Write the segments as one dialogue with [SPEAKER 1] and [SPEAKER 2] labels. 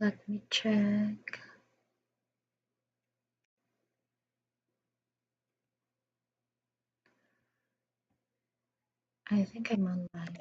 [SPEAKER 1] Let me check. I think I'm online.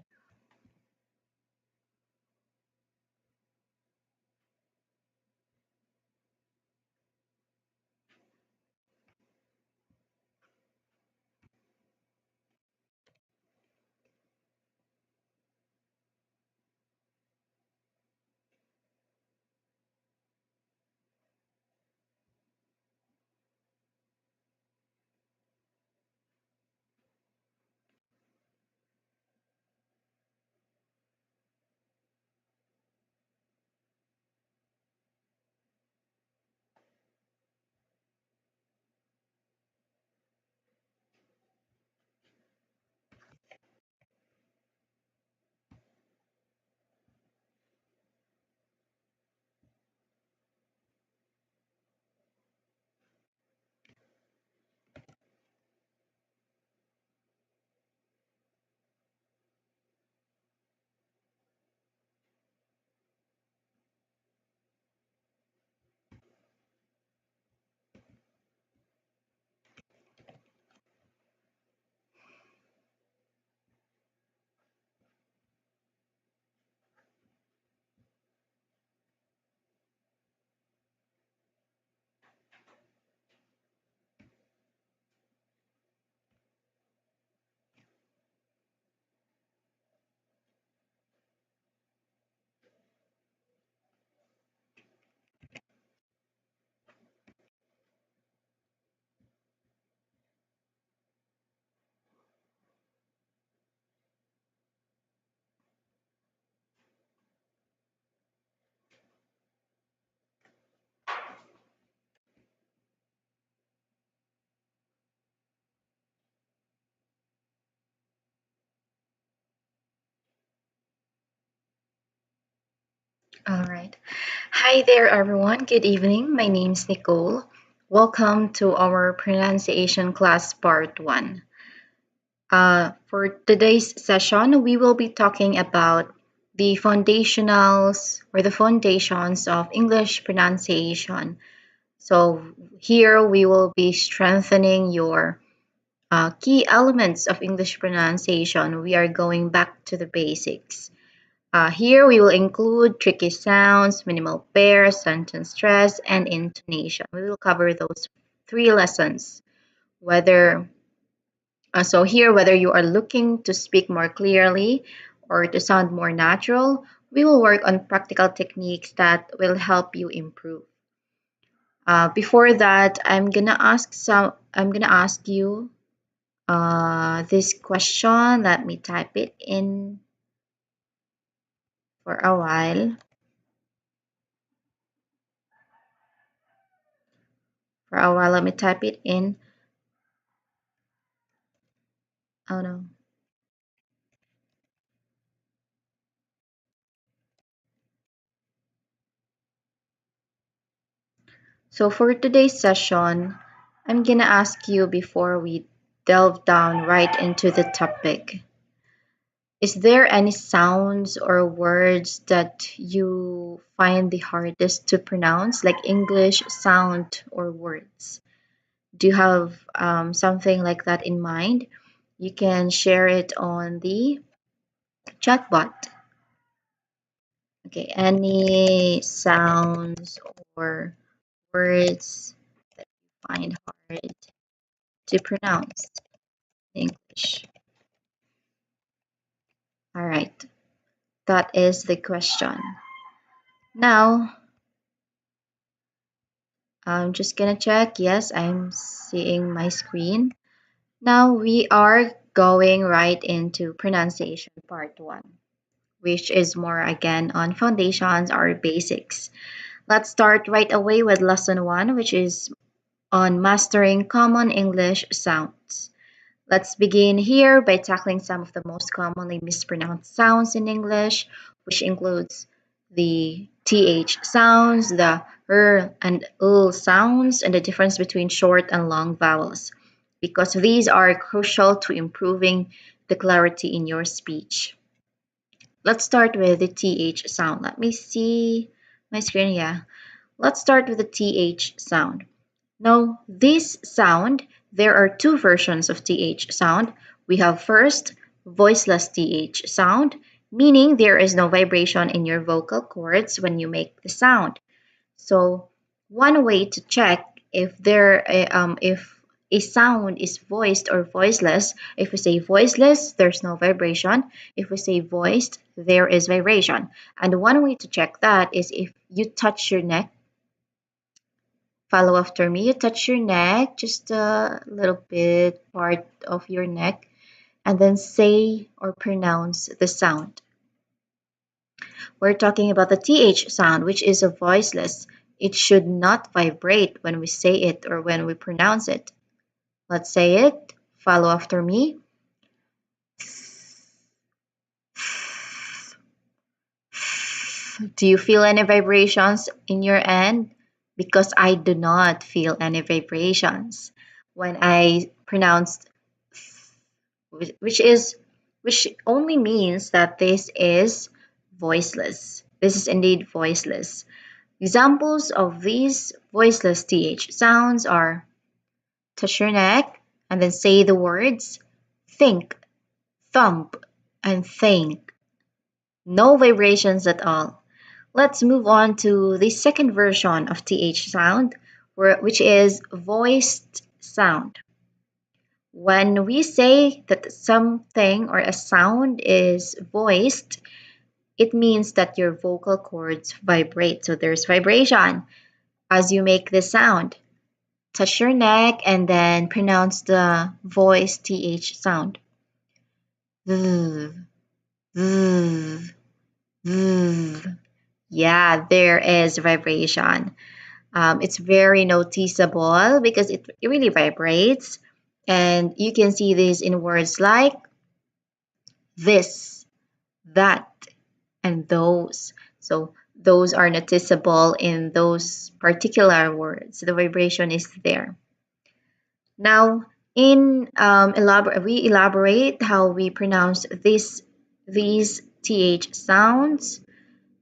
[SPEAKER 1] All right. Hi there, everyone. Good evening. My name is Nicole. Welcome to our pronunciation class part one. For today's session, we will be talking about the foundations of English pronunciation. So here we will be strengthening your key elements of English pronunciation. We are going back to the basics. Here we will include tricky sounds, minimal pairs, sentence stress, and intonation. We will cover those three lessons. Whether whether you are looking to speak more clearly or to sound more natural, we will work on practical techniques that will help you improve. Before that, I'm gonna ask you this question. Let me type it in for a while. Let me type it in. Oh no. So for today's session, I'm gonna ask you before we delve down right into the topic. Is there any sounds or words that you find the hardest to pronounce, like English sound or words? Do you have something like that in mind? You can share it on the chatbot. Okay, any sounds or words that you find hard to pronounce in English? All right, that is the question. Now, I'm just gonna check. Yes, I'm seeing my screen. Now we are going right into pronunciation part one, which is more again on foundations or basics. Let's start right away with lesson one, which is on mastering common English sounds. Let's begin here by tackling some of the most commonly mispronounced sounds in English, which includes the TH sounds, the R and L sounds, and the difference between short and long vowels, because these are crucial to improving the clarity in your speech. Let's start with the TH sound. Let me see. My screen, yeah. Let's start with the TH sound. Now, this sound, there are two versions of TH sound. We have first, voiceless TH sound, meaning there is no vibration in your vocal cords when you make the sound. So, one way to check if a sound is voiced or voiceless, if we say voiceless, there's no vibration. If we say voiced, there is vibration. And one way to check that is if you touch your neck. Follow after me. You touch your neck, just a little bit part of your neck, and then say or pronounce the sound. We're talking about the TH sound, which is a voiceless. It should not vibrate when we say it or when we pronounce it. Let's say it. Follow after me. Do you feel any vibrations in your end? Because I do not feel any vibrations when I pronounced, which is which only means that this is voiceless. This is indeed voiceless. Examples of these voiceless th sounds are touch your neck and then say the words think, thump, and think. No vibrations at all. Let's move on to the second version of th sound, which is voiced sound. When we say that something or a sound is voiced, it means that your vocal cords vibrate. So there's vibration as you make the sound. Touch your neck and then pronounce the voice th sound. V, v, v. Yeah, there is vibration. It's very noticeable because it really vibrates. And you can see this in words like this, that, and those. So those are noticeable in those particular words. The vibration is there. Now, we elaborate how we pronounce these th sounds.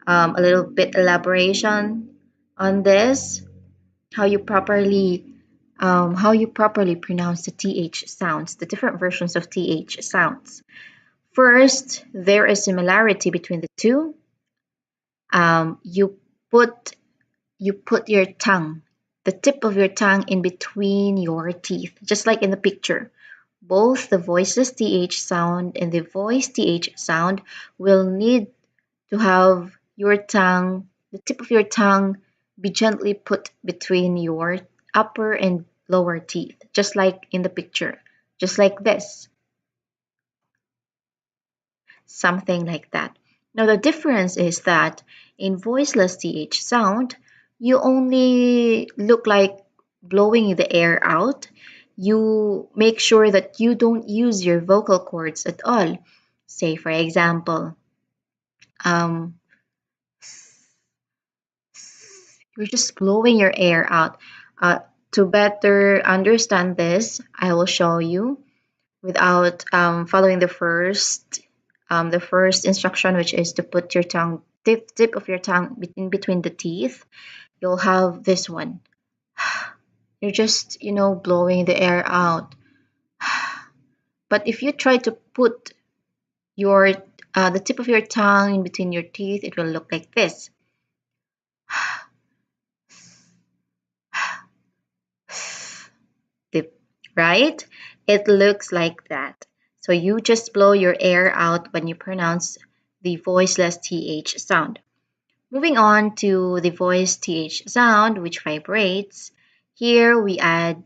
[SPEAKER 1] A little bit elaboration on this, how you properly pronounce the th sounds, the different versions of th sounds. First, there is similarity between the two. Um, you put you put your tongue, the tip of your tongue in between your teeth, just like in the picture. Both the voiceless th sound and the voice th sound will need to have your tongue, the tip of your tongue, be gently put between your upper and lower teeth, just like in the picture, just like this, something like that. Now, the difference is that in voiceless th sound, you only look like blowing the air out. You make sure that you don't use your vocal cords at all. Say, for example, um, you're just blowing your air out. Uh, to better understand this, I will show you without following the first instruction, which is to put your tongue tip of your tongue in between the teeth. You'll have this one. You're just blowing the air out. But if you try to put your the tip of your tongue in between your teeth, it will look like this. Tip, right? It looks like that. So you just blow your air out when you pronounce the voiceless th sound. Moving on to the voice th sound, which vibrates. Here we add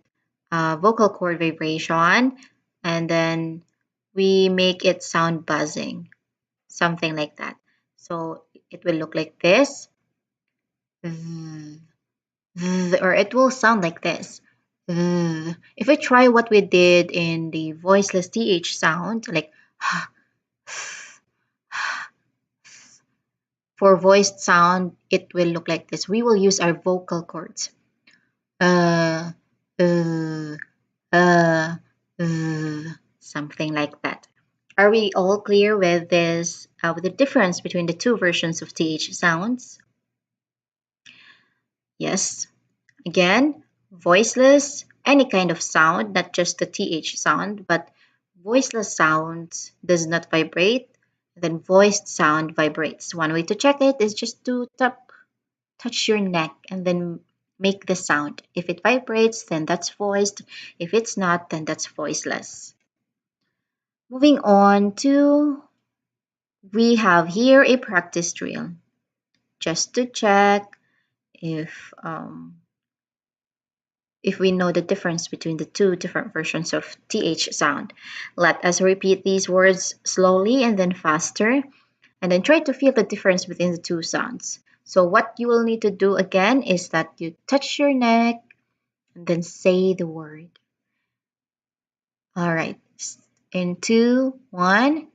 [SPEAKER 1] vocal cord vibration, and then we make it sound buzzing, something like that. So it will look like this, or it will sound like this. If we try what we did in the voiceless th sound, like for voiced sound, it will look like this. We will use our vocal cords. Uh, uh, uh, something like that. Are we all clear with this, with the difference between the two versions of th sounds? Yes. Again, voiceless, any kind of sound, not just the TH sound, but voiceless sounds does not vibrate, then voiced sound vibrates. One way to check it is just to touch your neck and then make the sound. If it vibrates, then that's voiced. If it's not, then that's voiceless. Moving on to, we have here a practice drill just to check if if we know the difference between the two different versions of TH sound. Let us repeat these words slowly and then faster, and then try to feel the difference between the two sounds. So what you will need to do again is that you touch your neck and then say the word. All right. In two, one,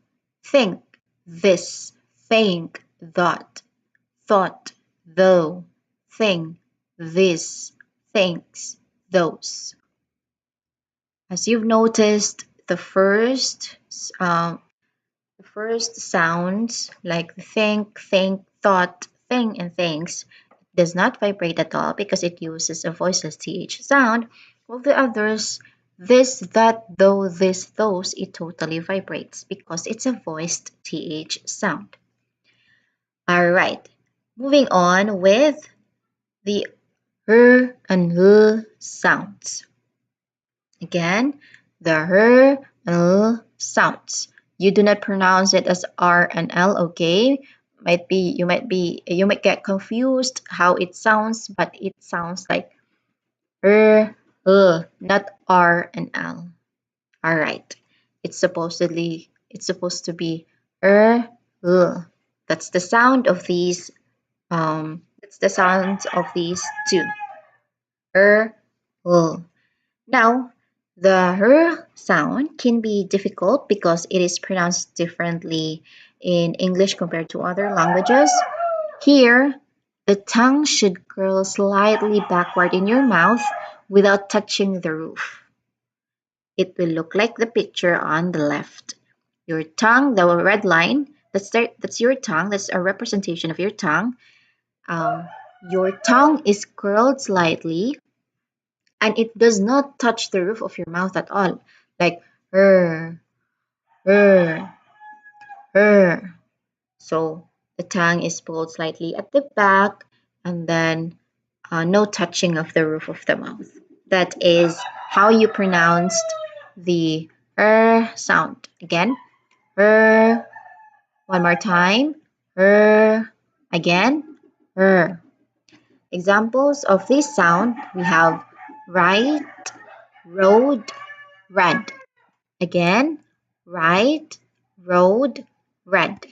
[SPEAKER 1] think, this, think, that, thought, though, thing, this, thinks, those. As you've noticed, the first sounds like think, thought, thing, and things does not vibrate at all because it uses a voiceless th sound. While the others, this, that, though, this, those, it totally vibrates because it's a voiced th sound. All right, moving on with the and l sounds. Again, the sounds. You do not pronounce it as R and L, okay? You might get confused how it sounds, but it sounds like not R and L. All right. It's supposed to be l. That's the sound of these that's the sounds of these two. L. Now, the r sound can be difficult because it is pronounced differently in English compared to other languages. Here, the tongue should curl slightly backward in your mouth without touching the roof. It will look like the picture on the left. Your tongue, the red line, that's your tongue, that's a representation of your tongue. Your tongue is curled slightly and it does not touch the roof of your mouth at all. Like er, er, er. So the tongue is pulled slightly at the back and then no touching of the roof of the mouth. That is how you pronounced the sound. Again, one more time, again, Examples of this sound, we have right, road, red. Again, right, road, red.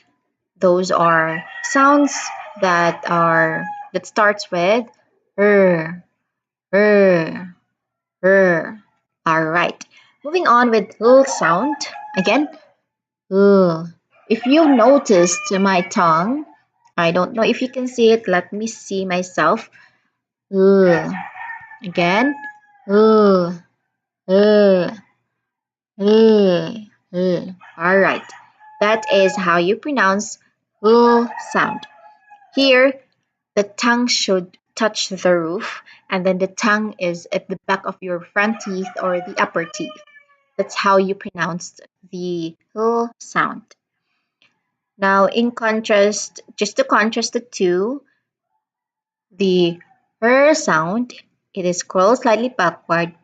[SPEAKER 1] Those are sounds that starts with er, er, er. All right. Moving on with l sound. Again, l. If you noticed my tongue, I don't know if you can see it. Let me see myself. L. Again, l, l, l, l. All right. That is how you pronounce l sound. Here, the tongue should touch the roof, and then the tongue is at the back of your front teeth or the upper teeth. That's how you pronounce the l sound. Now, in contrast, just to contrast the two, the r sound, it is curled slightly backward,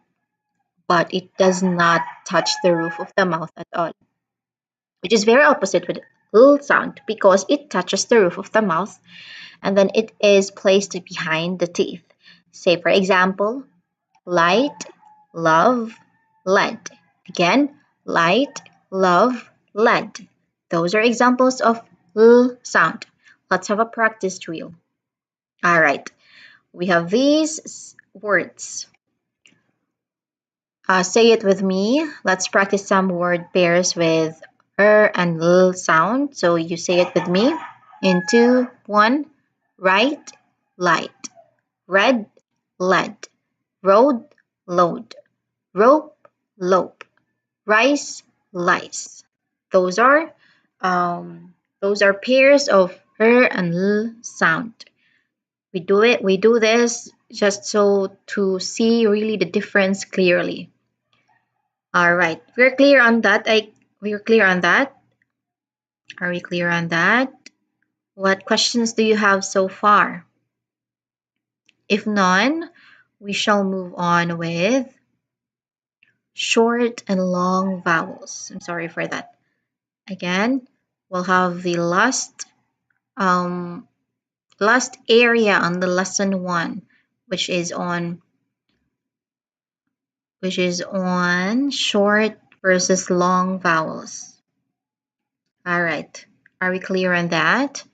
[SPEAKER 1] but it does not touch the roof of the mouth at all, which is very opposite with l sound because it touches the roof of the mouth and then it is placed behind the teeth. Say, for example, light, love, lead. Again, light, love, lead. Those are examples of l sound. Let's have a practice drill. All right, we have these words. Say it with me. Let's practice some word pairs with and l sound. So you say it with me. In two, one, right, light, red, lead, road, load, rope, lope, rice, lice. Those are those are pairs of and l sound. We do this just so to see really the difference clearly. All right, we're clear on that. We're clear on that. Are we clear on that? What questions do you have so far? If none, we shall move on with short and long vowels. I'm sorry for that. Again, we'll have the um last area on the lesson 1, which is on short versus long vowels. All right. Are we clear on that?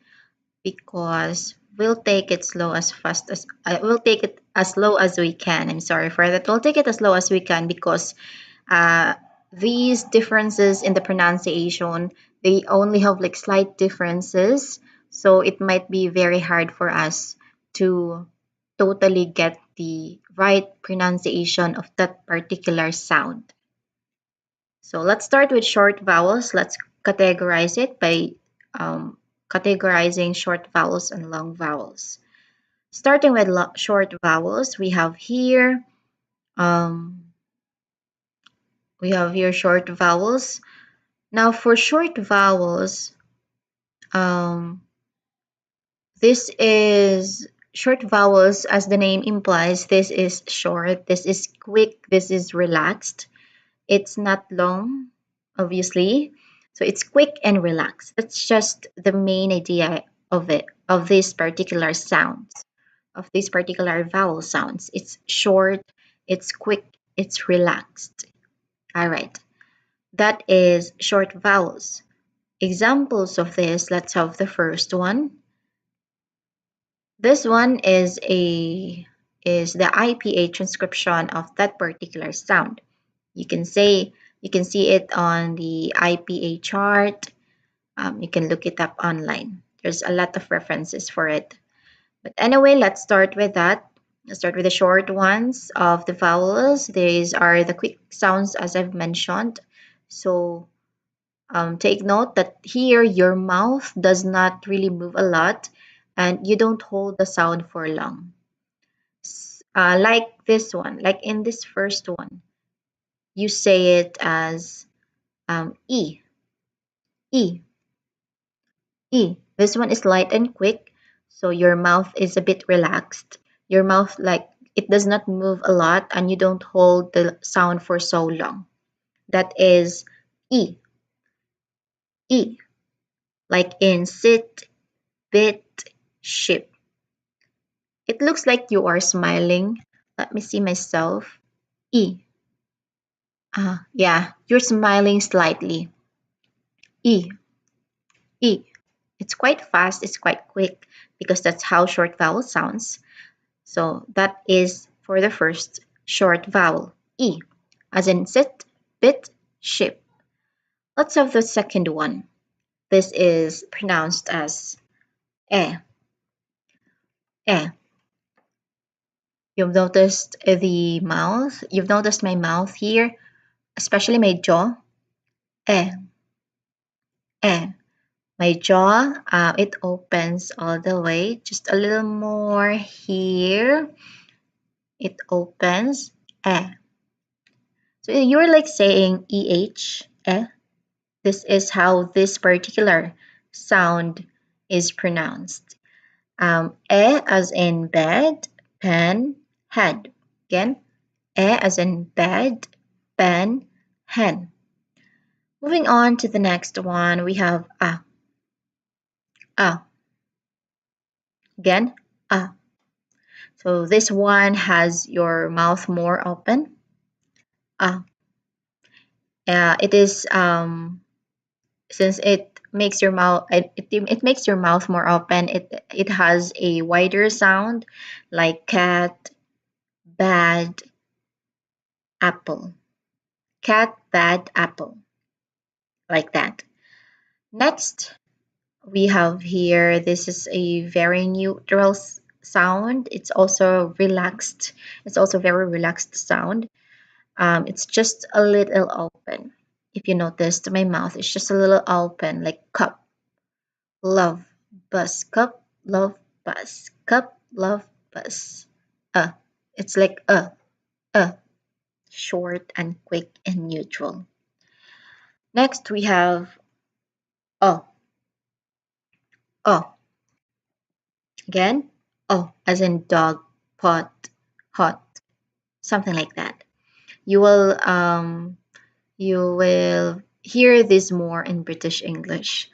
[SPEAKER 1] Because we'll take it slow as fast as we'll take it as slow as we can. I'm sorry for that. We'll take it as slow as we can because uh, these differences in the pronunciation, they only have like slight differences, so it might be very hard for us to totally get the right pronunciation of that particular sound. So let's start with short vowels. Let's categorize it by um, categorizing short vowels and long vowels. Starting with short vowels, um, we have here short vowels. Now for short vowels, um, this is short vowels as the name implies. This is short, this is quick, this is relaxed. It's not long, obviously. So it's quick and relaxed. That's just the main idea of it, of this particular sounds, of these particular vowel sounds. It's short, it's quick, it's relaxed. All right. That is short vowels. Examples of this, let's have the first one. This one is the IPA transcription of that particular sound. You can see it on the IPA chart. You can look it up online. There's a lot of references for it. But anyway, let's start with that. Let's start with the short ones of the vowels. These are the quick sounds as I've mentioned. So take note that here your mouth does not really move a lot and you don't hold the sound for long. Like this one, like in this first one, you say it as E, E, E. This one is light and quick, so your mouth is a bit relaxed. Your mouth, like, it does not move a lot and you don't hold the sound for so long. That is E, E. Like in sit, bit, ship. It looks like you are smiling. Let me see myself. E. Yeah, you're smiling slightly. E, E. It's quite fast, it's quite quick because that's how short vowel sounds. So that is for the first short vowel, E, as in sit, bit, ship. Let's have the second one. This is pronounced as E, E. You've noticed my mouth here, especially my jaw. E, E. My jaw, it opens all the way, just a little more here. It opens, eh. So you're like saying EH, eh. This is how this particular sound is pronounced. As in bed, pen, head. Again, as in bed, pen, hen. Moving on to the next one, we have a. Again, a. So this one has your mouth more open. It is since it makes your mouth it makes your mouth more open. It has a wider sound, like cat, bad, apple. Cat, bad, apple, like that. Next, we have here. This is a very neutral sound. It's also relaxed. It's also very relaxed sound. It's just a little open. If you noticed, my mouth is just a little open, like cup, love, bus, cup, love, bus, cup, love, bus. It's like short and quick and neutral. Next we have oh, oh. Again, as in dog, pot, hot, something like that. You will hear this more in British English.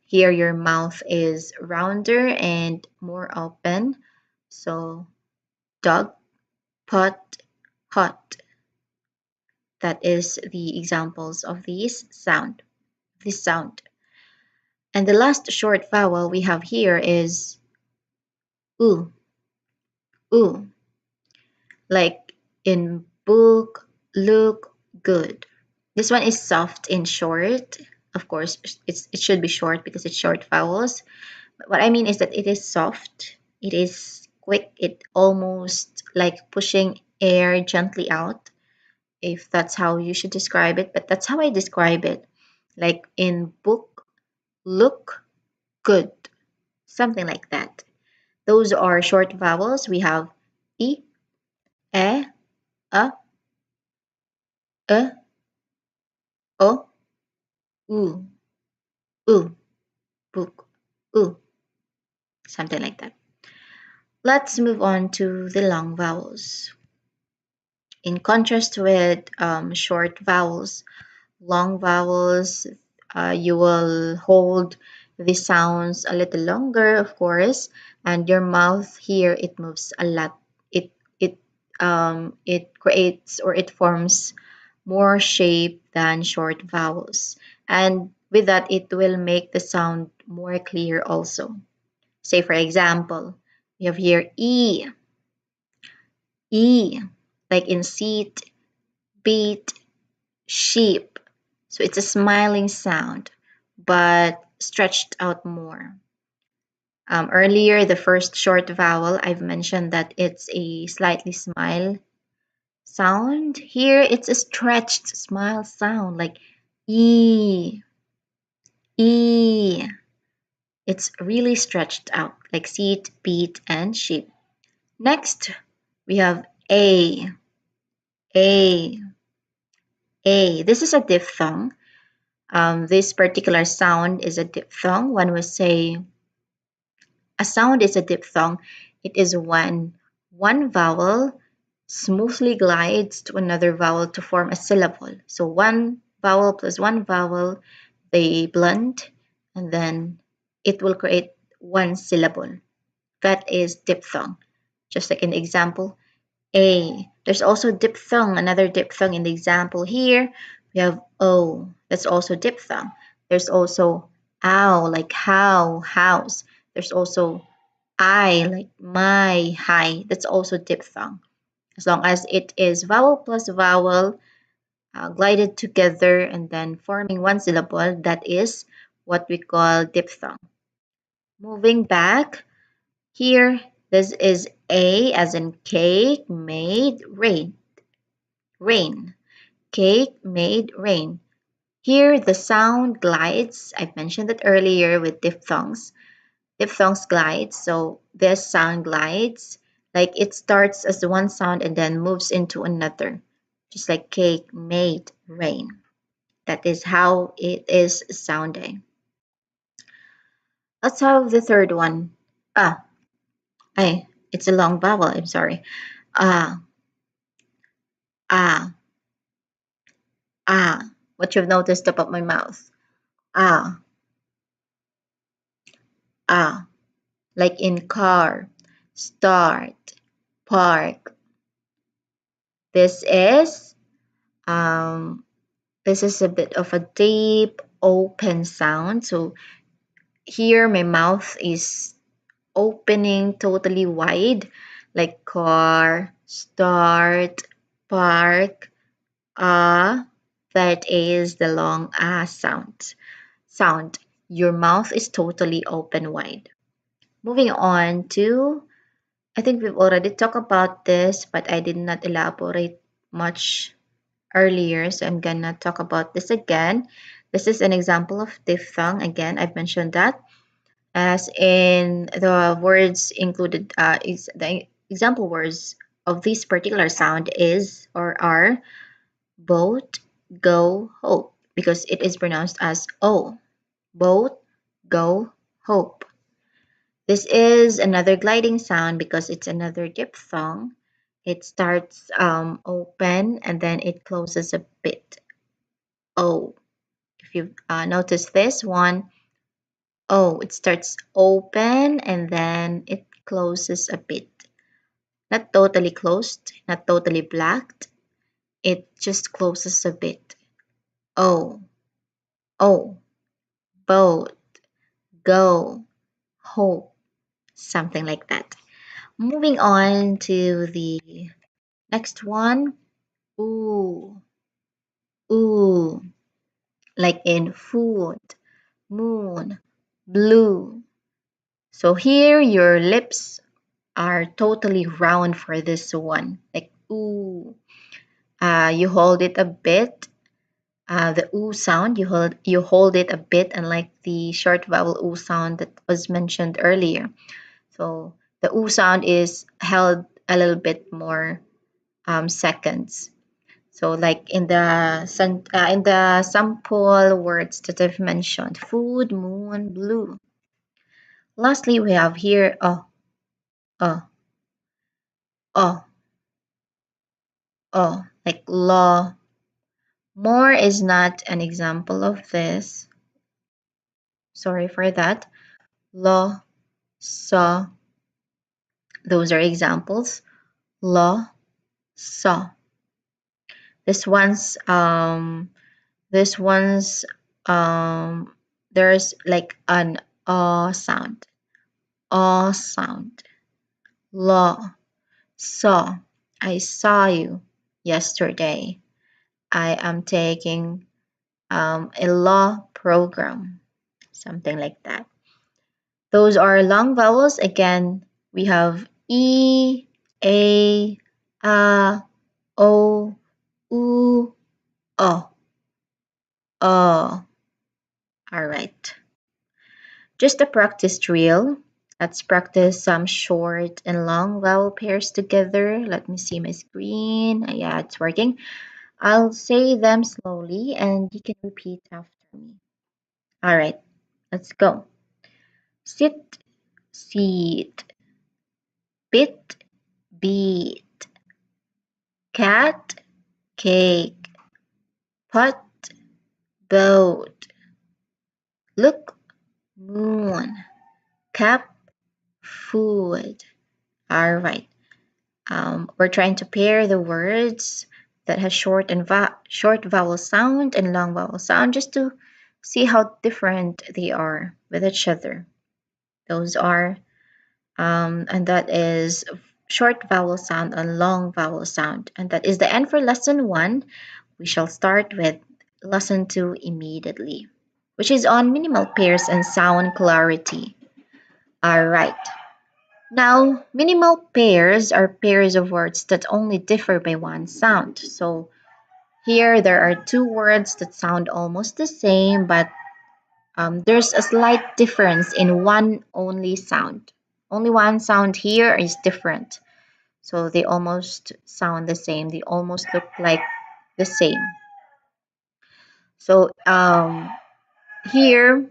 [SPEAKER 1] Here your mouth is rounder and more open. So dog, pot, hot. That is the examples of this sound. And the last short vowel we have here is oo, oo, like in book, look, good. This one is soft and short. Of course, it should be short because it's short vowels. But what I mean is that it is soft, it is quick, it almost like pushing air gently out, if that's how you should describe it. But that's how I describe it. Like in book, look, good, something like that. Those are short vowels. We have e, e, e, o, u, book, oo, something like that. Let's move on to the long vowels. In contrast with short vowels, long vowels, you will hold the sounds a little longer, of course, and your mouth here it moves a lot. It creates or it forms more shape than short vowels, and with that, it will make the sound more clear also. Say, for example, we have here E, like in seat, beat, sheep. So it's a smiling sound, but stretched out more. Earlier, the first short vowel, I've mentioned that it's a slightly smile sound. Here, it's a stretched smile sound, like E, E. It's really stretched out, like seat, beat, and sheep. Next, we have A, A. This is a diphthong. This particular sound is a diphthong. One would say a sound is a diphthong. It is when one vowel smoothly glides to another vowel to form a syllable. So one vowel plus one vowel, they blend, and then it will create one syllable. That is diphthong. Just like an example, A. There's also diphthong, another diphthong in the example here. We have O. That's also diphthong. There's also ow, like how, house. There's also I, like my, hi. That's also diphthong. As long as it is vowel plus vowel glided together and then forming one syllable, that is what we call diphthong. Moving back, here, this is A as in cake, made, rain. Rain. Cake, made, rain. Here, the sound glides. I've mentioned it earlier with diphthongs. Diphthongs glide. So this sound glides. Like it starts as one sound and then moves into another. Just like cake, made, rain. That is how it is sounding. Let's have the third one. Ah, it's a long vowel. I'm sorry. Ah, ah, ah. What you've noticed about my mouth. Ah, ah. Like in car, start, park. This is um this is a bit of a deep open sound. So here my mouth is opening totally wide, like car, start, park, ah. That is the long ah sound. Your mouth is totally open wide. Moving on to, I think we've already talked about this, but I did not elaborate much earlier, so I'm gonna talk about this again. This is an example of diphthong. Again, I've mentioned that, as in the words included, is the example words of this particular sound is or are boat, go, hope, because it is pronounced as O. Boat, go, hope. This is another gliding sound because it's another diphthong. It starts open and then it closes a bit. O. If you notice this one, O, it starts open and then it closes a bit. Not totally closed, not totally blacked. It just closes a bit. O, O, boat, go, hope, something like that. Moving on to the next one. Ooh, ooh, like in food, moon, blue. So here your lips are totally round for this one. Like ooh. You hold it a bit. The oo sound, you hold it a bit, unlike the short vowel oo sound that was mentioned earlier. So the oo sound is held a little bit more seconds. So like in the sample words that I've mentioned, food, moon, blue. Lastly, we have here oh, oh, like law. More is not an example of this. Sorry for that. Law, saw. Those are examples. Law, saw. This one's this one's there's like an sound. Sound. Law, saw. I saw you yesterday. I am taking a law program. Something like that. Those are long vowels. Again, we have E, A, O, U, O. Oh, all right. Just a practice drill. Let's practice some short and long vowel pairs together. Let me see my screen. Yeah, it's working. I'll say them slowly and you can repeat after me. All right, let's go. Sit, seat, bit, beat, cat, cake, pot, boat, look, moon, cap, food. All right. We're trying to pair the words that has short vowel sound and long vowel sound just to see how different they are with each other. Those are and that is short vowel sound and long vowel sound. And that is the end for lesson 1. We shall start with lesson 2 immediately, which is on minimal pairs and sound clarity. All right. Now, minimal pairs are pairs of words that only differ by one sound. So here there are two words that sound almost the same, but there's a slight difference in one only sound. Only one sound here is different. So they almost sound the same. They almost look like the same. So here,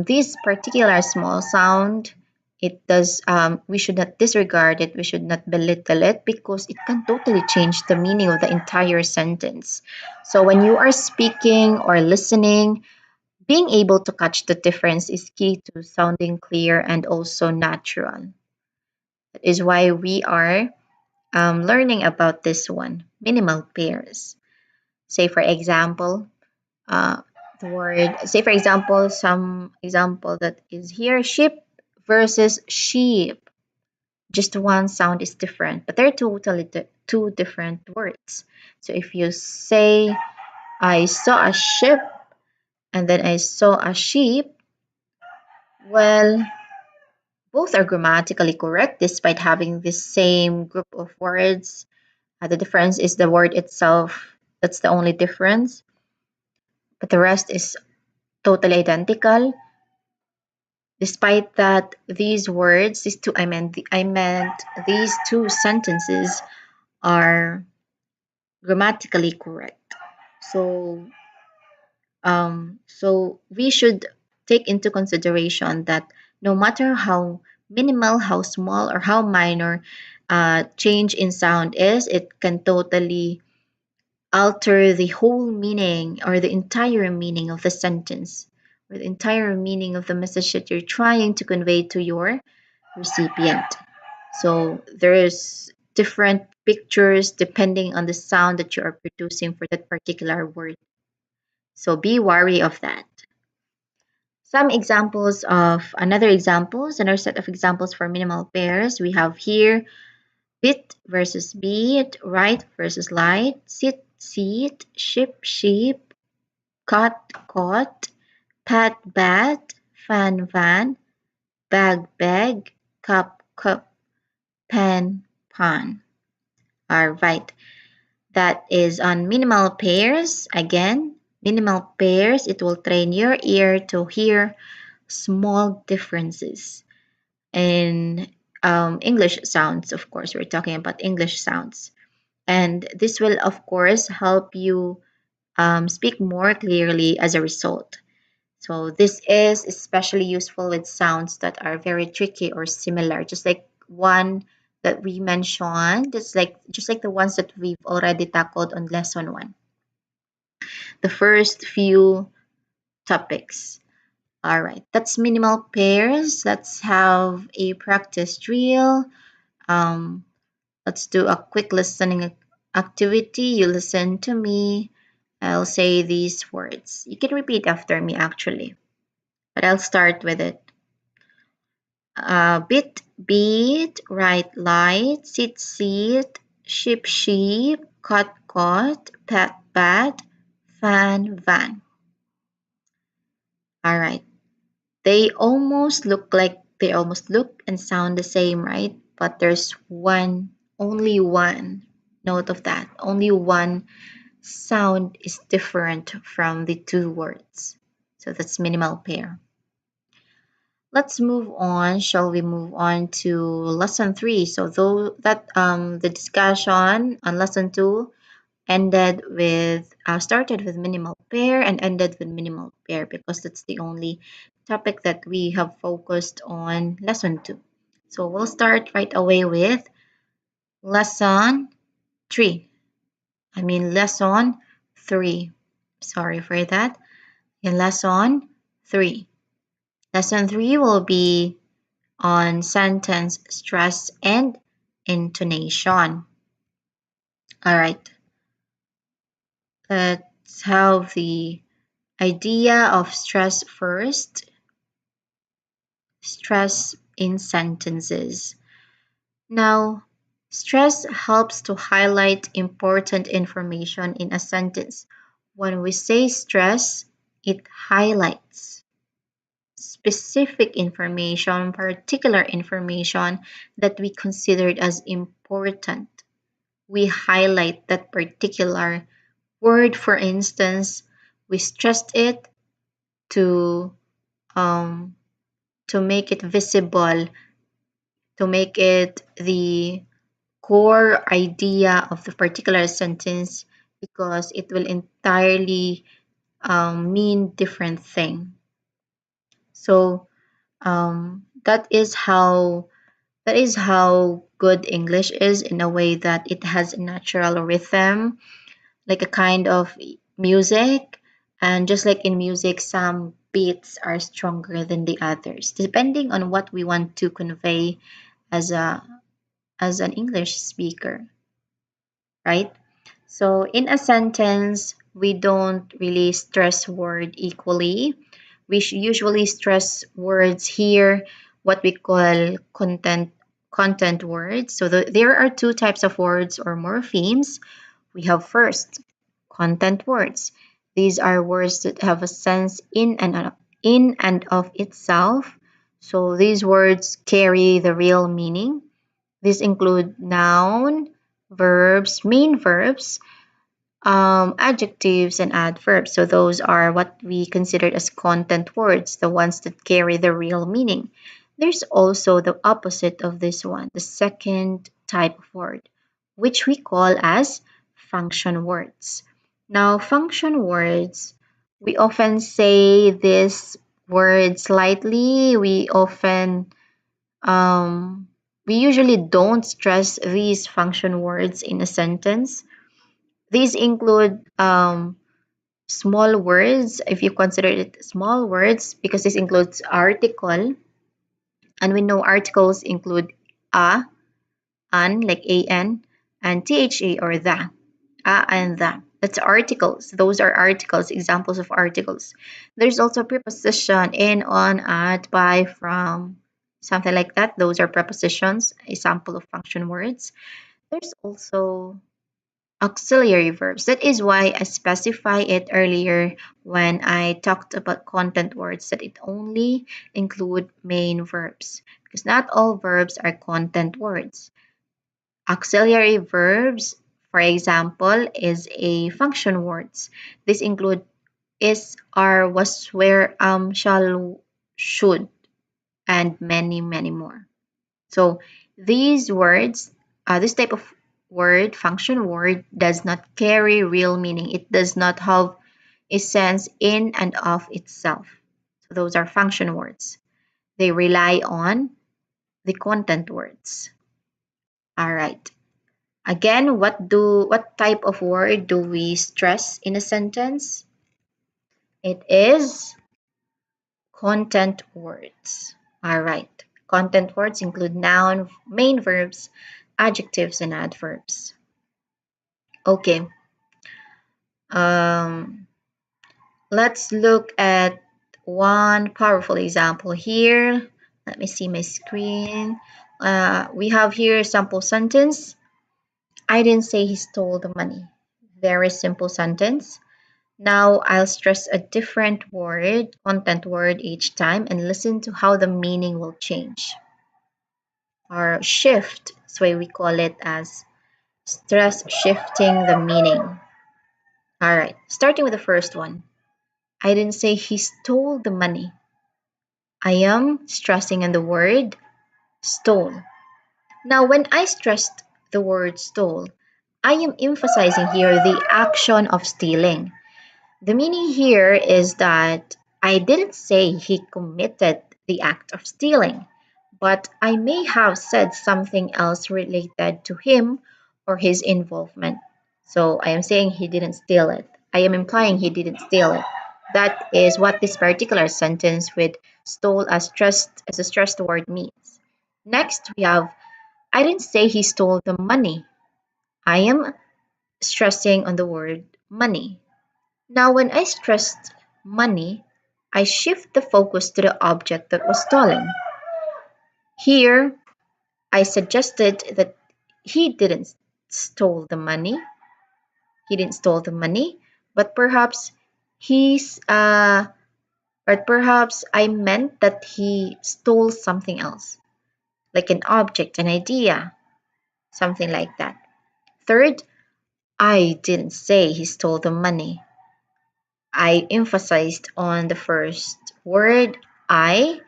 [SPEAKER 1] this particular small sound, it does. We should not disregard it. We should not belittle it because it can totally change the meaning of the entire sentence. So when you are speaking or listening, being able to catch the difference is key to sounding clear and also natural. That is why we are learning about this one, minimal pairs. Say for example, uh, say for example, some example that is here, ship versus sheep. Just one sound is different, but they're totally two different words. So if you say, I saw a ship and then I saw a sheep, well, both are grammatically correct despite having the same group of words. The difference is the word itself. That's the only difference. But the rest is totally identical. Despite that, these words, I meant these two sentences are grammatically correct. So, so we should take into consideration that no matter how minimal, how small, or how minor change in sound is, it can totally alter the whole meaning or the entire meaning of the sentence or the entire meaning of the message that you're trying to convey to your recipient. So there is different pictures depending on the sound that you are producing for that particular word. So be wary of that. Some examples of another examples, another set of examples for minimal pairs we have here: bit versus beat, right versus light, sit seat, ship sheep, cut caught, pat bat, fan van, bag bag, cup cup, pan pan. All right, that is on minimal pairs. Again, minimal pairs, it will train your ear to hear small differences in English sounds. Of course, we're talking about English sounds. And this will, of course, help you speak more clearly as a result. So this is especially useful with sounds that are very tricky or similar, just like one that we mentioned. It's like just like the ones that we've already tackled on lesson one. The first few topics. All right, that's minimal pairs. Let's have a practice drill. Um, let's do a quick listening activity. You listen to me. I'll say these words. You can repeat after me actually, but I'll start with it. Bit, beat, right, light, sit, seat, sheep, sheep, cot, cot, pat, pat, fan, van. All right. They almost look and sound the same, right? But there's only one note of that. Only one sound is different from the two words. So that's minimal pair. Let's move on. Shall we move on to lesson three? So though that the discussion on lesson two started with minimal pair and ended with minimal pair because that's the only topic that we have focused on lesson two. So we'll start right away with lesson three. Lesson three. Sorry for that. In lesson three. Lesson three will be on sentence stress and intonation. All right. Let's have the idea of stress first. Stress in sentences. Now, stress helps to highlight important information in a sentence. When we say stress, it highlights specific information, particular information that we considered as important. We highlight that particular word, for instance, we stressed it to um, to make it visible, to make it the core idea of the particular sentence because it will entirely mean different thing. So that is how good English is in a way that it has a natural rhythm, like a kind of music. And just like in music, some beats are stronger than the others, depending on what we want to convey as a as an English speaker, right? So in a sentence, we don't really stress word equally. We usually stress words here, what we call content words. So there are two types of words or morphemes. We have first content words. These are words that have a sense in and of itself. So these words carry the real meaning. These include noun, verbs, main verbs, adjectives and adverbs. So those are what we consider as content words, the ones that carry the real meaning. There's also the opposite of this one, the second type of word, which we call as function words. Now, function words, we often say this word slightly. Um, we usually don't stress these function words in a sentence. These include small words, if you consider it small words, because this includes article, and we know articles include a, an, like an, and tha or the, a and the. That's articles. Those are articles, examples of articles. There's also preposition in, on, at, by, from, something like that. Those are prepositions, a sample of function words. There's also auxiliary verbs. That is why I specify it earlier when I talked about content words that it only include main verbs because not all verbs are content words. Auxiliary verbs, for example, is a function words. This include is, are, was, where, shall, should, and many, many more. So these words, this type of word, function word, does not carry real meaning. It does not have a sense in and of itself. So those are function words. They rely on the content words. All right. Again, what type of word do we stress in a sentence? It is content words. All right. Content words include noun, main verbs, adjectives, and adverbs. Okay. Um, let's look at one powerful example here. Let me see my screen. We have here a sample sentence. I didn't say he stole the money. Very simple sentence. Now I'll stress a different word, content word each time, and listen to how the meaning will change or shift. That's why we call it as stress shifting the meaning. All right, starting with the first one. I didn't say he stole the money. I am stressing on the word stole. Now, when I stressed the word stole, I am emphasizing here the action of stealing. The meaning here is that I didn't say he committed the act of stealing, but I may have said something else related to him or his involvement. So I am saying he didn't steal it. I am implying he didn't steal it. That is what this particular sentence with stole as a stressed word means. Next, we have I didn't say he stole the money. I am stressing on the word money. Now, when I stressed money, I shift the focus to the object that was stolen. Here, I suggested that he didn't stole the money. He didn't stole the money, but perhaps he's but perhaps I meant that he stole something else, like an object, an idea, something like that. Third, I didn't say he stole the money. I emphasized on the first word, I.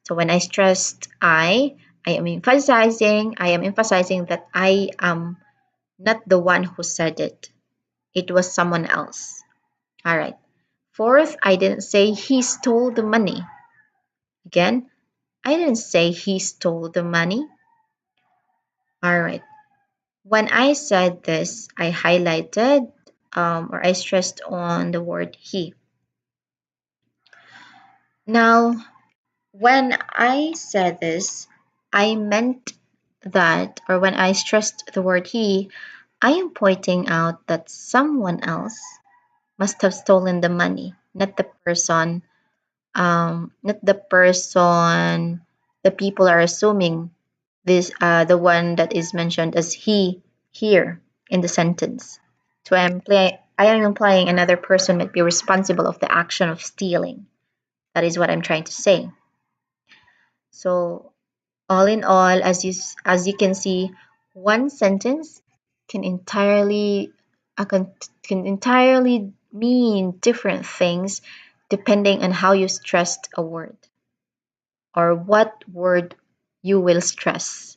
[SPEAKER 1] So when I stressed I am emphasizing that I am not the one who said it. It was someone else. All right. Fourth, I didn't say he stole the money. Again, I didn't say he stole the money. All right. When I said this, I highlighted or I stressed on the word he. Now, when I said this, I meant that, or when I stressed the word he, I am pointing out that someone else must have stolen the money, not the person, not the person the people are assuming this, the one that is mentioned as he here in the sentence. So I am implying another person might be responsible of the action of stealing. That is what I'm trying to say. So all in all, as you can see, one sentence can entirely can entirely mean different things depending on how you stressed a word or what word you will stress.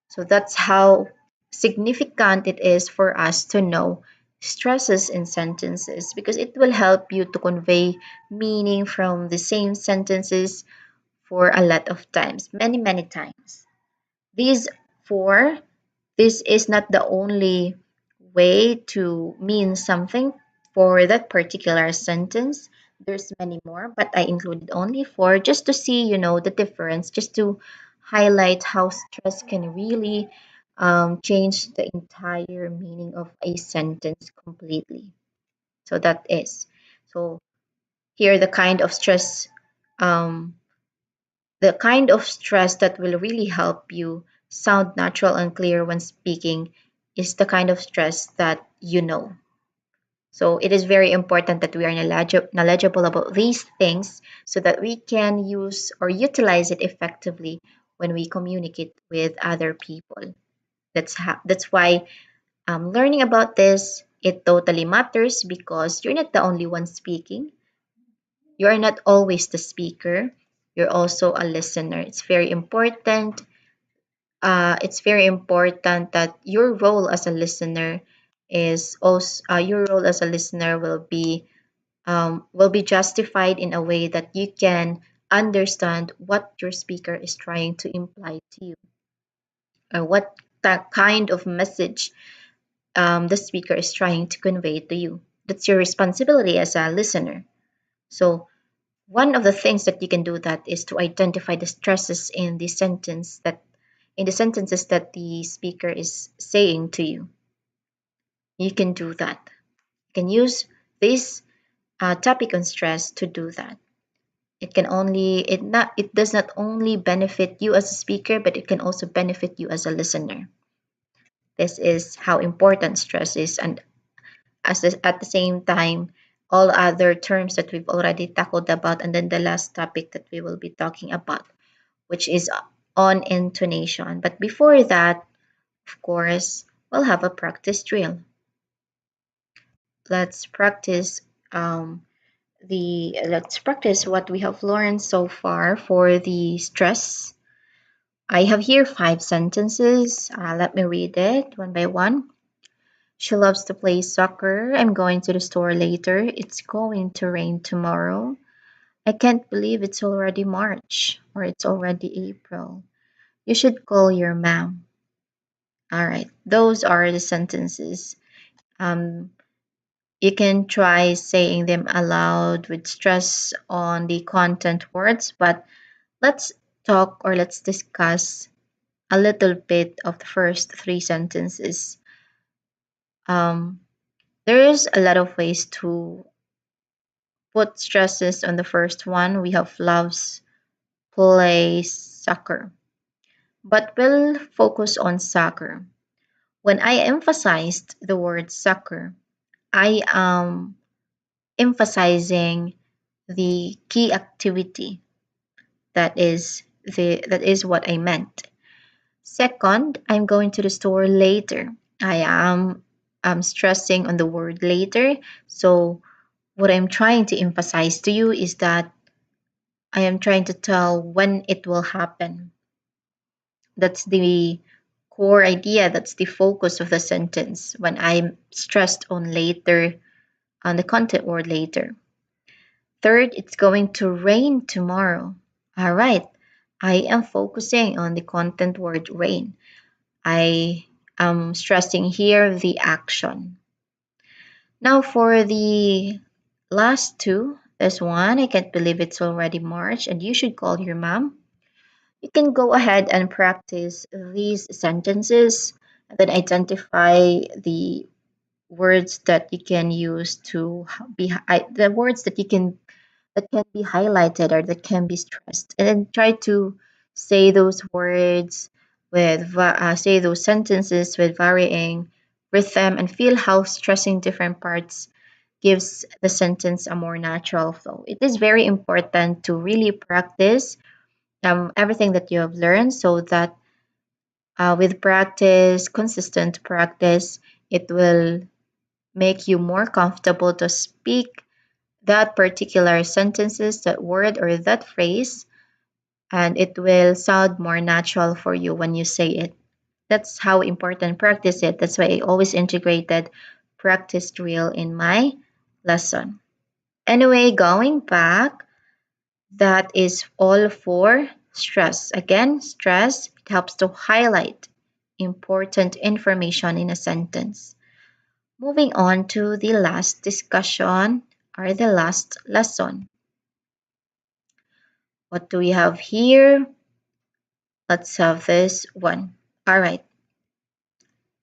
[SPEAKER 1] So that's how significant it is for us to know stresses in sentences because it will help you to convey meaning from the same sentences for a lot of times, many, many times. These four, this is not the only way to mean something for that particular sentence. There's many more, but I included only four just to see, the difference, just to highlight how stress can really change the entire meaning of a sentence completely. So that is. So here um, the kind of stress that will really help you sound natural and clear when speaking is the kind of stress that you know. So it is very important that we are knowledgeable about these things so that we can use or utilize it effectively when we communicate with other people. That's why learning about this it totally matters because you're not the only one speaking. You are not always the speaker. You're also a listener. It's very important that your role as a listener is also your role as a listener will be justified in a way that you can understand what your speaker is trying to imply to you or what that kind of message the speaker is trying to convey to you. That's your responsibility as a listener. So one of the things that you can do that is to identify the stresses in the sentences that the speaker is saying to you. You can do that. You can use this topic on stress to do that. It does not only benefit you as a speaker, but it can also benefit you as a listener. This is how important stress is, and at the same time, all other terms that we've already tackled about, and then the last topic that we will be talking about, which is on intonation. But before that, of course, we'll have a practice drill. Let's practice let's practice what we have learned so far for the stress. I have here five sentences. Let me read it one by one. She loves to play soccer. I'm going to the store later. It's going to rain tomorrow. I can't believe it's already March or it's already April. You should call your mom. All right, those are the sentences. Um, you can try saying them aloud with stress on the content words, but let's talk or let's discuss a little bit of the first three sentences. Um, there is a lot of ways to put stresses on the first one. We have loves play soccer, but we'll focus on soccer. When I emphasized the word soccer, I am emphasizing the key activity that is what I meant. Second, I'm going to the store later. I'm stressing on the word later. So what I'm trying to emphasize to you is that I am trying to tell when it will happen. That's the core idea, that's the focus of the sentence when I'm stressed on later, on the content word later. Third, it's going to rain tomorrow. All right. I am focusing on the content word rain. I am stressing here the action. Now for the last two, there's one, I can't believe it's already March and you should call your mom. You can go ahead and practice these sentences and then identify the words that you can use to the words that can be highlighted or that can be stressed and then try to say those words say those sentences with varying rhythm and feel how stressing different parts gives the sentence a more natural flow. It is very important to really practice everything that you have learned so that with practice, consistent practice, It will make you more comfortable to speak that particular sentences, that word, or that phrase, and it will sound more natural for you when you say it. That's how important practice it. That's why I always integrated practice drill in my lesson. Anyway, going back, that is all for stress. Again, stress, it helps to highlight important information in a sentence. Moving on to the last discussion or the last lesson. What do we have here? Let's have this one. All right.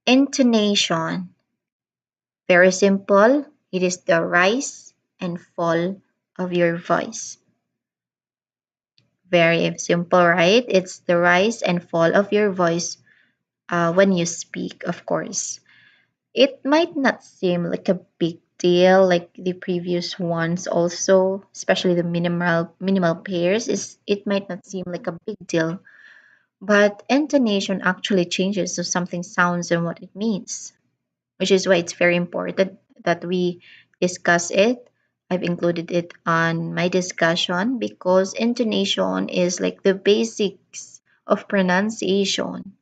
[SPEAKER 1] Intonation. Very simple. It is the rise and fall of your voice. Very simple, right? It's the rise and fall of your voice when you speak, of course. It might not seem like a big deal like the previous ones also, especially the minimal pairs, is it might not seem like a big deal, but intonation actually changes so something sounds and what it means, which is why it's very important that we discuss it. I've included it on my discussion because intonation is like the basics of pronunciation.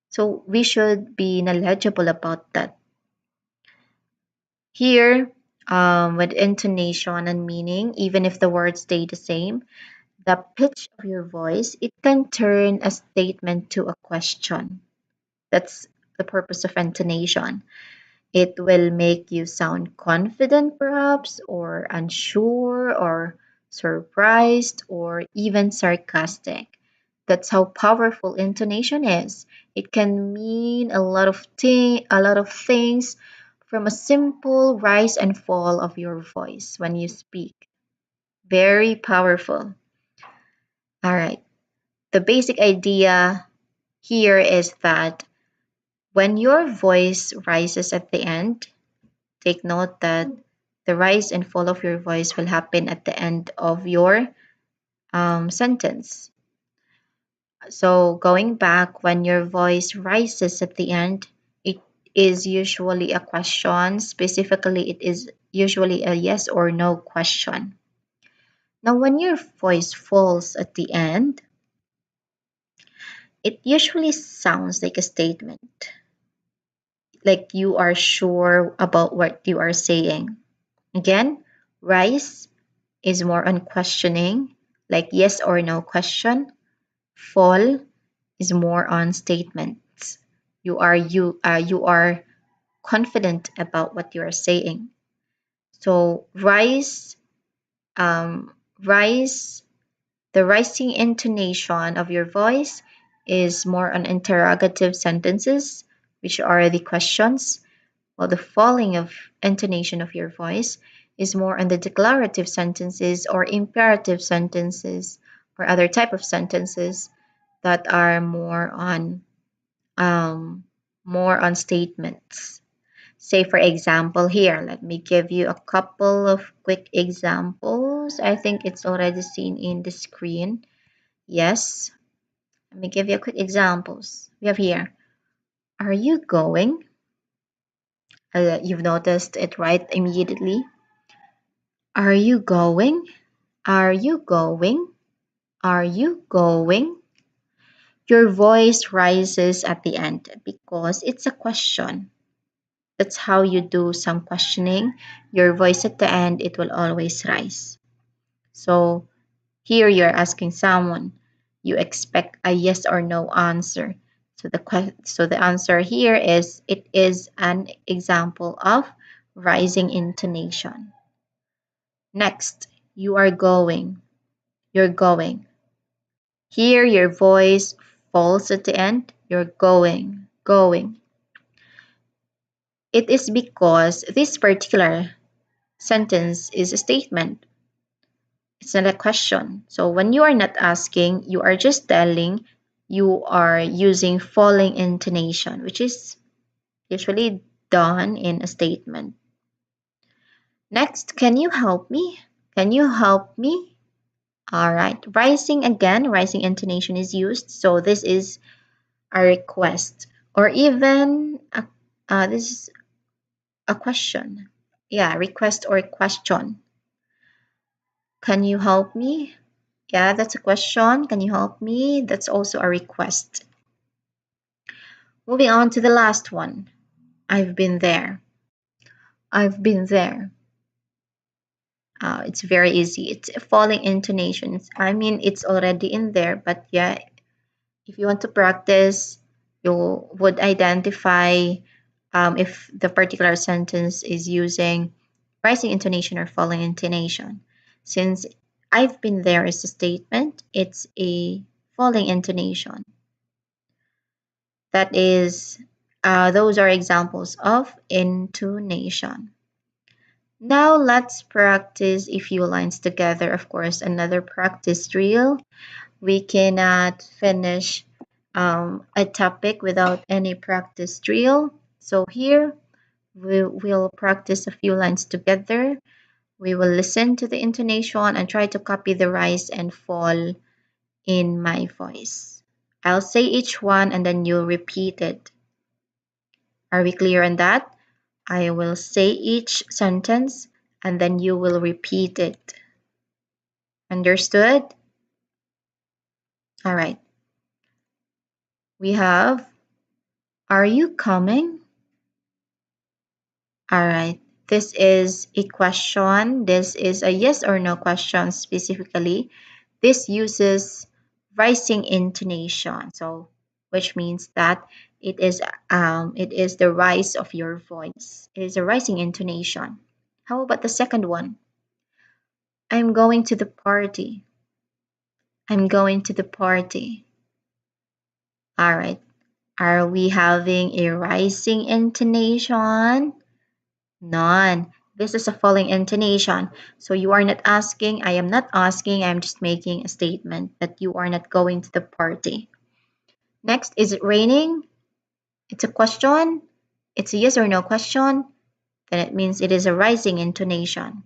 [SPEAKER 1] So we should be knowledgeable about that. Here, with intonation and meaning, even if the words stay the same, the pitch of your voice, it can turn a statement to a question. That's the purpose of intonation. It will make you sound confident, perhaps, or unsure, or surprised, or even sarcastic. That's how powerful intonation is. It can mean a lot of things from a simple rise and fall of your voice when you speak. Very powerful. All right. The basic idea here is that when your voice rises at the end, take note that the rise and fall of your voice will happen at the end of your sentence. So, going back, when your voice rises at the end, it is usually a question. Specifically, it is usually a yes or no question. Now, when your voice falls at the end, it usually sounds like a statement, like you are sure about what you are saying. Again, rise is more on questioning, like yes or no question. Fall is more on statements. You are confident about what you are saying. So um, rise, the rising intonation of your voice is more on interrogative sentences, which are the questions, while the falling of intonation of your voice is more on the declarative sentences or imperative sentences or other type of sentences that are um, more on statements. Say for example here, let me give you a couple of quick examples. I think it's already seen in the screen. Yes, let me give you a quick examples. We have here, are you going? You've noticed it right immediately. Are you going? Are you going? Are you going? Your voice rises at the end because it's a question. That's how you do some questioning. Your voice at the end, it will always rise. So here you're asking someone, you expect a yes or no answer. So the answer here is it is an example of rising intonation. Next, you are going. You're going. Here your voice falls at the end. You're going, going. It is because this particular sentence is a statement. It's not a question. So when you are not asking, you are just telling, you are using falling intonation, which is usually done in a statement. Next, can you help me? Can you help me? All right. Rising again, rising intonation is used. So this is a request or even This is a question. Yeah, request or question. Can you help me? Yeah, that's a question. Can you help me? That's also a request. Moving on to the last one. I've been there. I've been there. It's very easy. It's falling intonations. I mean, it's already in there, but yeah, if you want to practice, you would identify if the particular sentence is using rising intonation or falling intonation. Since I've been there is a statement, it's a falling intonation. That is, those are examples of intonation. Now let's practice a few lines together. Of course, another practice drill. We cannot finish a topic without any practice drill. So here we will practice a few lines together. We will listen to the intonation and try to copy the rise and fall in my voice. I'll say each one and then you'll repeat it. Are we clear on that? I will say each sentence and then you will repeat it. Understood? All right. We have, are you coming? All right. This is a question. This is a yes or no question specifically. This uses rising intonation. So, which means that it is the rise of your voice. It is a rising intonation. How about the second one? I'm going to the party. I'm going to the party. All right. Are we having a rising intonation? None. This is a falling intonation. So you are not asking, I am not asking, I am just making a statement that you are not going to the party. Next, is it raining? It's a question. It's a yes or no question. Then it means it is a rising intonation.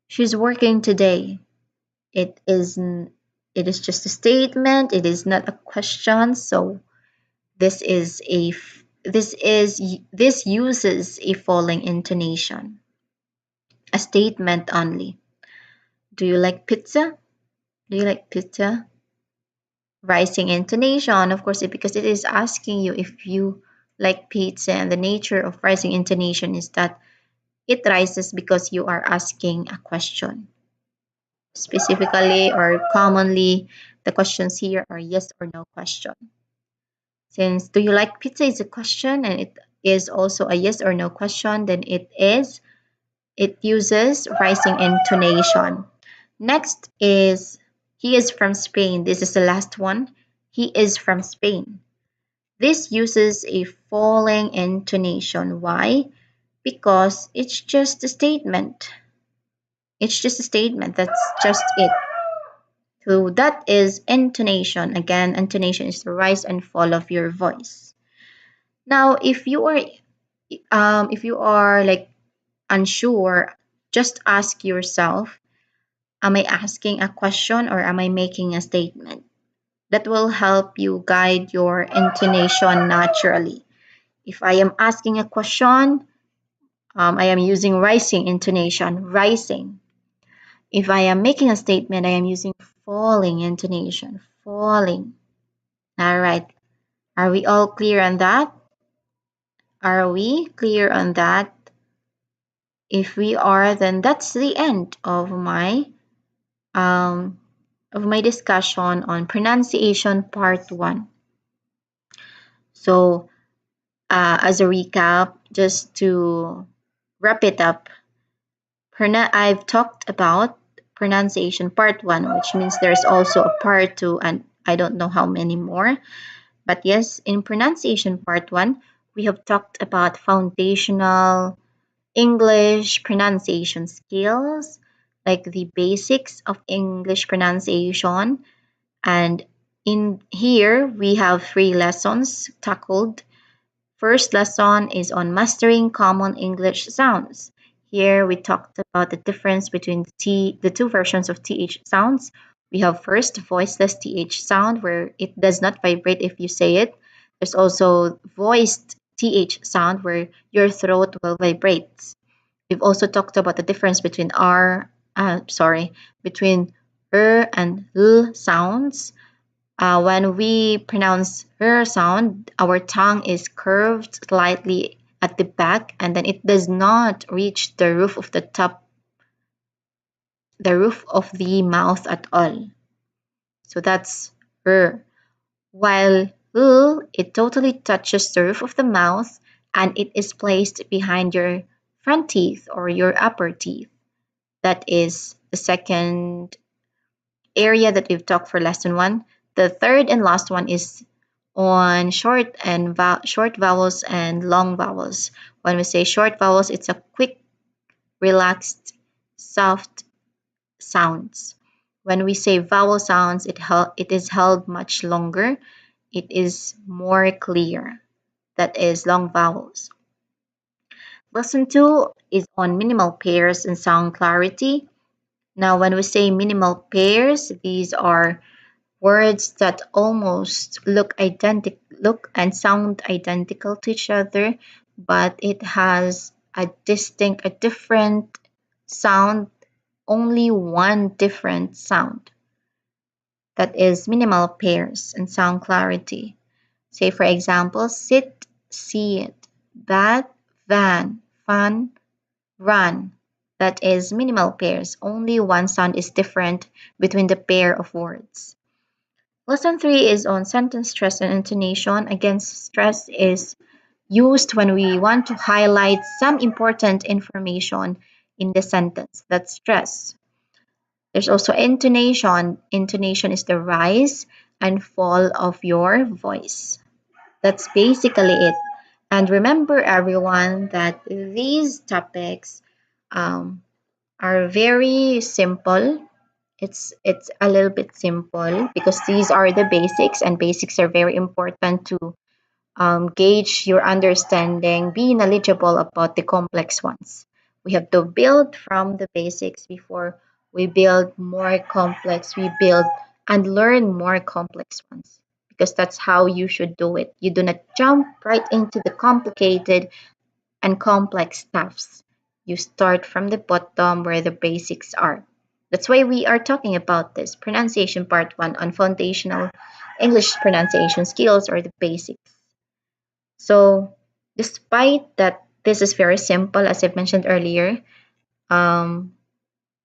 [SPEAKER 1] She's working today. It is just a statement. It is not a question. So this is a this uses a falling intonation. A statement only. Do you like pizza? Do you like pizza? Rising intonation, of course, because it is asking you if you like pizza, and the nature of rising intonation is that it rises because you are asking a question. Specifically or commonly, the questions here are yes or no question. Since do you like pizza is a question and it is also a yes or no question, then it uses rising intonation. Next is he is from Spain. This is the last one. He is from Spain. This uses a falling intonation. Why? Because it's just a statement. It's just a statement. That's just it. So that is intonation. Again, intonation is the rise and fall of your voice. Now, if you are like unsure, just ask yourself, am I asking a question or am I making a statement? That will help you guide your intonation naturally. If I am asking a question, I am using rising intonation, rising. If I am making a statement, I am using falling intonation, falling. All right. Are we all clear on that? Are we clear on that? If we are, then that's the end um, of my discussion on pronunciation part one. So, as a recap, just to wrap it up, I've talked about pronunciation part one, which means there's also a part two, and I don't know how many more. But yes, in pronunciation part one, we have talked about foundational English pronunciation skills, like the basics of English pronunciation. And in here, we have 3 lessons tackled. First lesson is on mastering common English sounds. Here we talked about the difference between the two versions of TH sounds. We have first voiceless TH sound where it does not vibrate if you say it. There's also voiced TH sound where your throat will vibrate. We've also talked about the difference between between and L sounds. When we pronounce sound, our tongue is curved slightly at the back, and then it does not reach the roof of the mouth at all. So that's r. While it totally touches the roof of the mouth and it is placed behind your front teeth or your upper teeth. That is the second area that we've talked for lesson one. The third and last one is on short vowels and long vowels. When we say short vowels, it's a quick, relaxed, soft sounds. When we say vowel sounds, it is held much longer. It is more clear. That is long vowels. Lesson 2 is on minimal pairs and sound clarity. Now, when we say minimal pairs, these are words that almost look and sound identical to each other, but it has a different sound, only one different sound. That is minimal pairs and sound clarity. Say, for example, sit, see it, bat, van, fun, run. That is minimal pairs. Only one sound is different between the pair of words. Lesson 3 is on sentence stress and intonation. Again, stress is used when we want to highlight some important information in the sentence. That's stress. There's also intonation. Intonation is the rise and fall of your voice. That's basically it. And remember, everyone, that these topics um, are very simple. It's a little bit simple because these are the basics, and basics are very important to gauge your understanding, be knowledgeable about the complex ones. We have to build from the basics before we build more complex. We build and learn more complex ones because that's how you should do it. You do not jump right into the complicated and complex stuffs. You start from the bottom where the basics are. That's why we are talking about this pronunciation part 1 on foundational English pronunciation skills or the basics. So, despite that this is very simple, as I've mentioned earlier, um,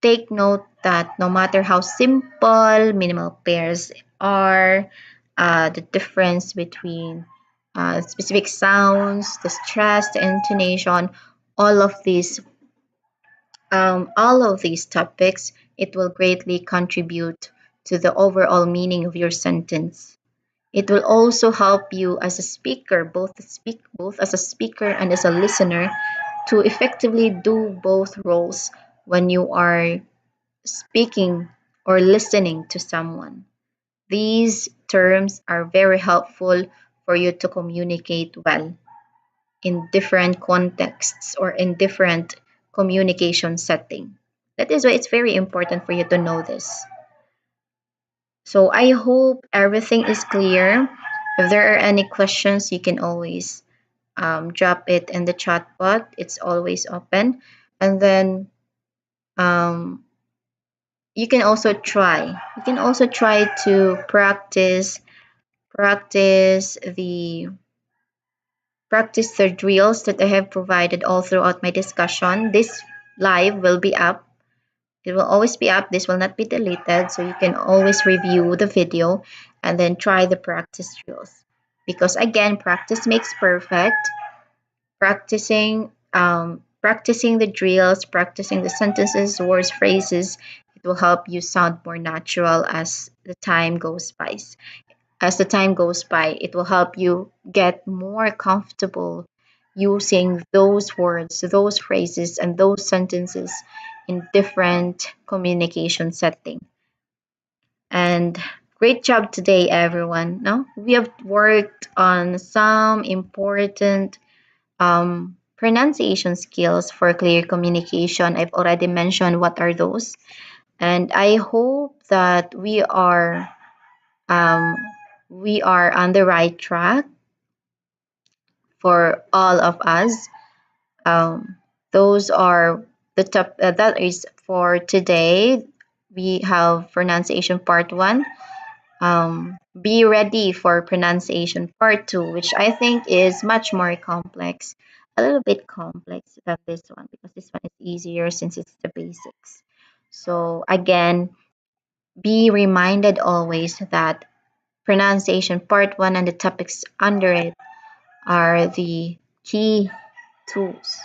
[SPEAKER 1] take note that no matter how simple minimal pairs are, the difference between specific sounds, the stress, the intonation, all of these, all of these topics, it will greatly contribute to the overall meaning of your sentence. It will also help you as a speaker, both as a speaker and as a listener, to effectively do both roles when you are speaking or listening to someone. These terms are very helpful for you to communicate well in different contexts or in different communication setting. That is why it's very important for you to know this. So I hope everything is clear. If there are any questions, you can always drop it in the chat bot. It's always open. And then um, you can also try. You can also try to practice the drills that I have provided all throughout my discussion. This live will be up. It will always be up. This will not be deleted. So you can always review the video and then try the practice drills. Because again, practice makes perfect. Practicing the drills, practicing the sentences, words, phrases, it will help you sound more natural as the time goes by. As the time goes by, it will help you get more comfortable using those words, those phrases, and those sentences in different communication setting. And great job today, everyone. No, we have worked on some important pronunciation skills for clear communication. I've already mentioned what are those, and I hope that um, we are on the right track for all of us. Um, those are the top, that is for today. We have pronunciation part one. Be ready for pronunciation part two, which I think is much more complex, a little bit complex than this one because this one is easier since it's the basics. So, again, be reminded always that pronunciation part one and the topics under it are the key tools.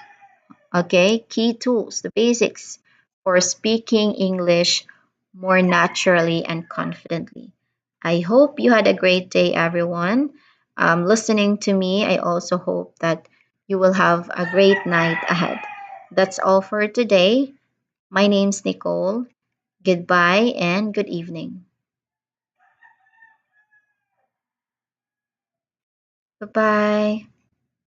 [SPEAKER 1] Okay, key tools, the basics for speaking English more naturally and confidently. I hope you had a great day, everyone. Listening to me, I also hope that you will have a great night ahead. That's all for today. My name's Nicole. Goodbye and good evening. Bye bye.